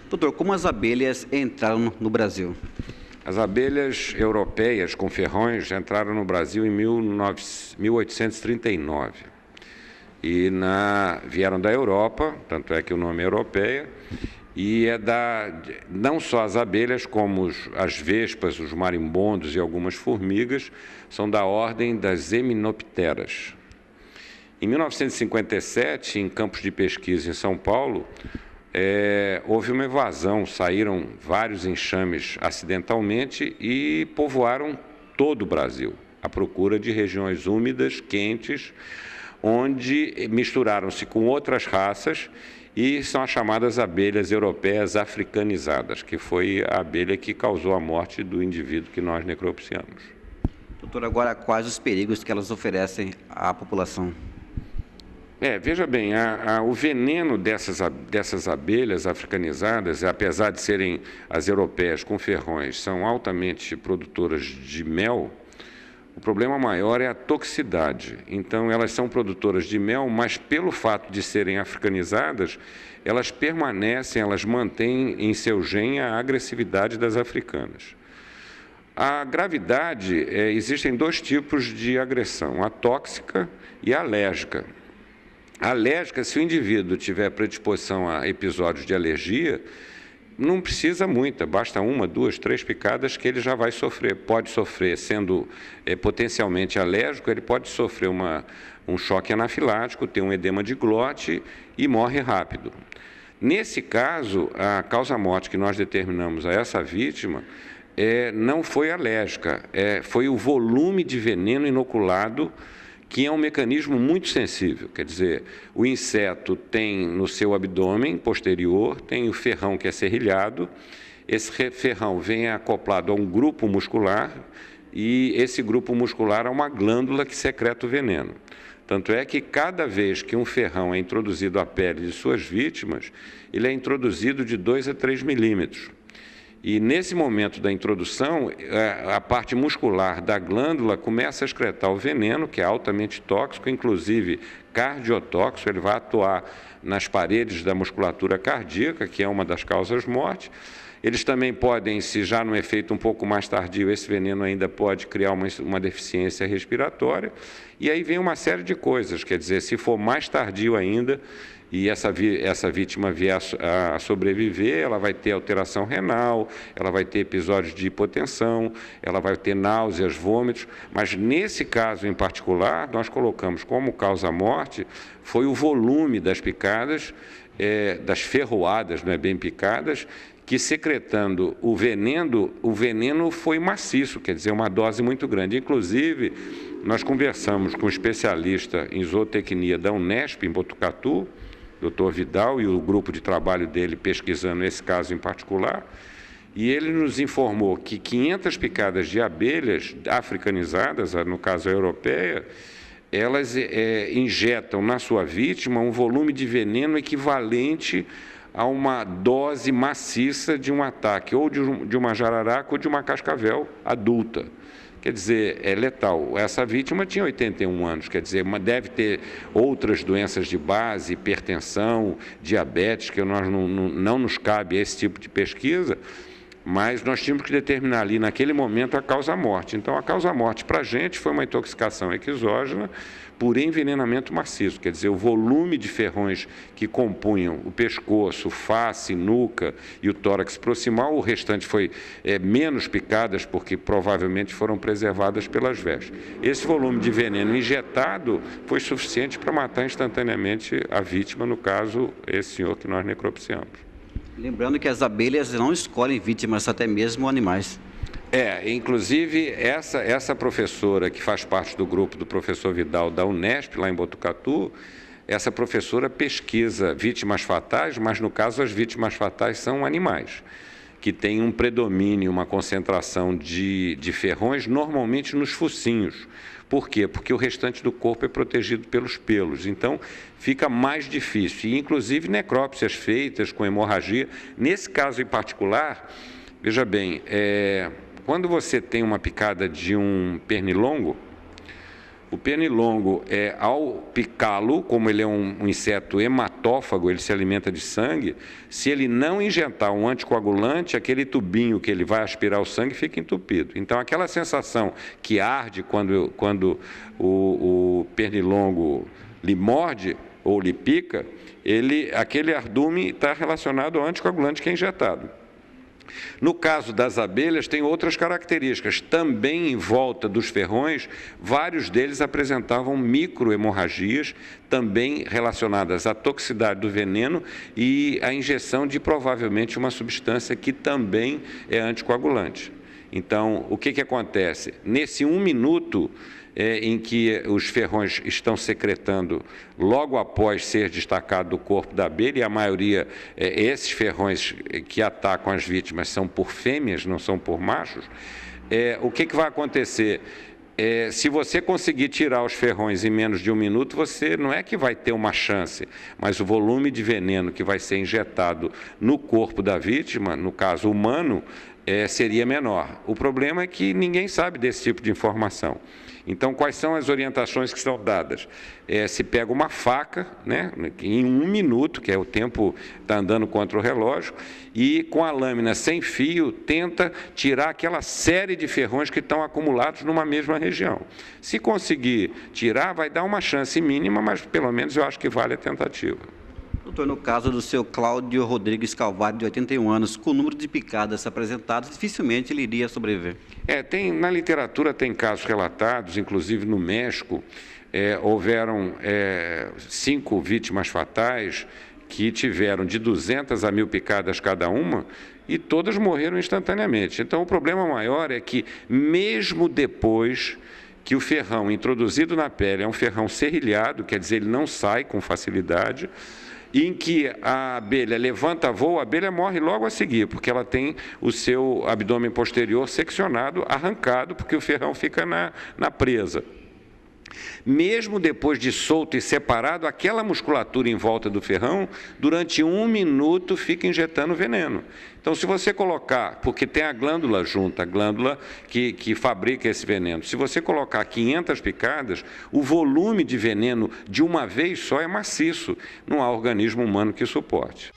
Doutor, como as abelhas entraram no Brasil? As abelhas europeias com ferrões entraram no Brasil em 1839 vieram da Europa, tanto é que o nome é europeia, e não só as abelhas, como as vespas, os marimbondos e algumas formigas, são da ordem das Hymenopteras. Em 1957, em campos de pesquisa em São Paulo, houve uma evasão, saíram vários enxames acidentalmente e povoaram todo o Brasil, à procura de regiões úmidas, quentes, onde misturaram-se com outras raças e são as chamadas abelhas europeias africanizadas, que foi a abelha que causou a morte do indivíduo que nós necropsiamos. Doutor, agora quais os perigos que elas oferecem à população? Veja bem, o veneno dessas abelhas africanizadas, apesar de serem as europeias com ferrões, são altamente produtoras de mel. O problema maior é a toxicidade. Então, elas são produtoras de mel, mas pelo fato de serem africanizadas, elas permanecem, elas mantêm em seu gene a agressividade das africanas. A gravidade, existem dois tipos de agressão, a tóxica e a alérgica. A alérgica, se o indivíduo tiver predisposição a episódios de alergia, não precisa muita, basta 1, 2, 3 picadas que ele já vai sofrer. Pode sofrer, sendo potencialmente alérgico, ele pode sofrer um choque anafilático, ter um edema de glote e morre rápido. Nesse caso, a causa-morte que nós determinamos a essa vítima não foi alérgica, foi o volume de veneno inoculado, que é um mecanismo muito sensível. Quer dizer, o inseto tem no seu abdômen posterior, tem o ferrão que é serrilhado, esse ferrão vem acoplado a um grupo muscular e esse grupo muscular é uma glândula que secreta o veneno. Tanto é que cada vez que um ferrão é introduzido à pele de suas vítimas, ele é introduzido de 2 a 3 milímetros. E nesse momento da introdução, a parte muscular da glândula começa a excretar o veneno, que é altamente tóxico, inclusive cardiotóxico, ele vai atuar nas paredes da musculatura cardíaca, que é uma das causas-morte. Eles também podem, se já no efeito um pouco mais tardio, esse veneno ainda pode criar uma deficiência respiratória. E aí vem uma série de coisas, quer dizer, se for mais tardio ainda, e essa vítima vier a sobreviver, ela vai ter alteração renal, ela vai ter episódios de hipotensão, ela vai ter náuseas, vômitos, mas nesse caso em particular, nós colocamos como causa-morte, foi o volume das picadas, das ferroadas, não é bem picadas, que secretando o veneno foi maciço, quer dizer, uma dose muito grande. Inclusive, nós conversamos com um especialista em zootecnia da Unesp, em Botucatu, Dr. Vidal, e o grupo de trabalho dele pesquisando esse caso em particular, e ele nos informou que 500 picadas de abelhas africanizadas, no caso a europeia, elas injetam na sua vítima um volume de veneno equivalente a uma dose maciça de um ataque, ou de uma jararaca ou de uma cascavel adulta. Quer dizer, é letal. Essa vítima tinha 81 anos, quer dizer, deve ter outras doenças de base, hipertensão, diabetes, que não nos cabe esse tipo de pesquisa, mas nós tínhamos que determinar ali, naquele momento, a causa-morte. Então, a causa-morte para a gente foi uma intoxicação exógena por envenenamento maciço, quer dizer, o volume de ferrões que compunham o pescoço, face, nuca e o tórax proximal, o restante foi menos picadas, porque provavelmente foram preservadas pelas vestes. Esse volume de veneno injetado foi suficiente para matar instantaneamente a vítima, no caso, esse senhor que nós necropsiamos. Lembrando que as abelhas não escolhem vítimas, até mesmo animais. Inclusive, essa professora que faz parte do grupo do professor Vidal da Unesp, lá em Botucatu, essa professora pesquisa vítimas fatais, mas no caso as vítimas fatais são animais, que têm um predomínio, uma concentração de ferrões, normalmente nos focinhos. Por quê? Porque o restante do corpo é protegido pelos pelos, então fica mais difícil. E, inclusive, necrópsias feitas com hemorragia. Nesse caso em particular, veja bem, quando você tem uma picada de um pernilongo, O pernilongo, ao picá-lo, como ele é um inseto hematófago, ele se alimenta de sangue, se ele não injetar um anticoagulante, aquele tubinho que ele vai aspirar o sangue fica entupido. Então, aquela sensação que arde quando o pernilongo lhe morde ou lhe pica, aquele ardume está relacionado ao anticoagulante que é injetado. No caso das abelhas, tem outras características. Também em volta dos ferrões, vários deles apresentavam microhemorragias, também relacionadas à toxicidade do veneno e à injeção de provavelmente uma substância que também é anticoagulante. Então, o que acontece? Nesse 1 minuto em que os ferrões estão secretando logo após ser destacado do corpo da abelha, e a maioria, esses ferrões que atacam as vítimas são por fêmeas, não são por machos, o que vai acontecer? Se você conseguir tirar os ferrões em menos de 1 minuto, você não é que vai ter uma chance, mas o volume de veneno que vai ser injetado no corpo da vítima, no caso humano, seria menor. O problema é que ninguém sabe desse tipo de informação. Então, quais são as orientações que são dadas? Se pega uma faca, né, em 1 minuto, que é o tempo está andando contra o relógio, e com a lâmina sem fio, tenta tirar aquela série de ferrões que estão acumulados numa mesma região. Se conseguir tirar, vai dar uma chance mínima, mas pelo menos eu acho que vale a tentativa. Doutor, no caso do seu Cláudio Rodrigues Calvário, de 81 anos, com o número de picadas apresentadas, dificilmente ele iria sobreviver. Na literatura tem casos relatados, inclusive no México, houveram 5 vítimas fatais que tiveram de 200 a 1.000 picadas cada uma e todas morreram instantaneamente. Então, o problema maior é que, mesmo depois que o ferrão introduzido na pele é um ferrão serrilhado, quer dizer, ele não sai com facilidade, em que a abelha levanta voo, a abelha morre logo a seguir, porque ela tem o seu abdômen posterior seccionado, arrancado, porque o ferrão fica na presa. Mesmo depois de solto e separado, aquela musculatura em volta do ferrão, durante 1 minuto, fica injetando veneno. Então, se você colocar, porque tem a glândula junto, a glândula que fabrica esse veneno, se você colocar 500 picadas, o volume de veneno de uma vez só é maciço, não há organismo humano que suporte.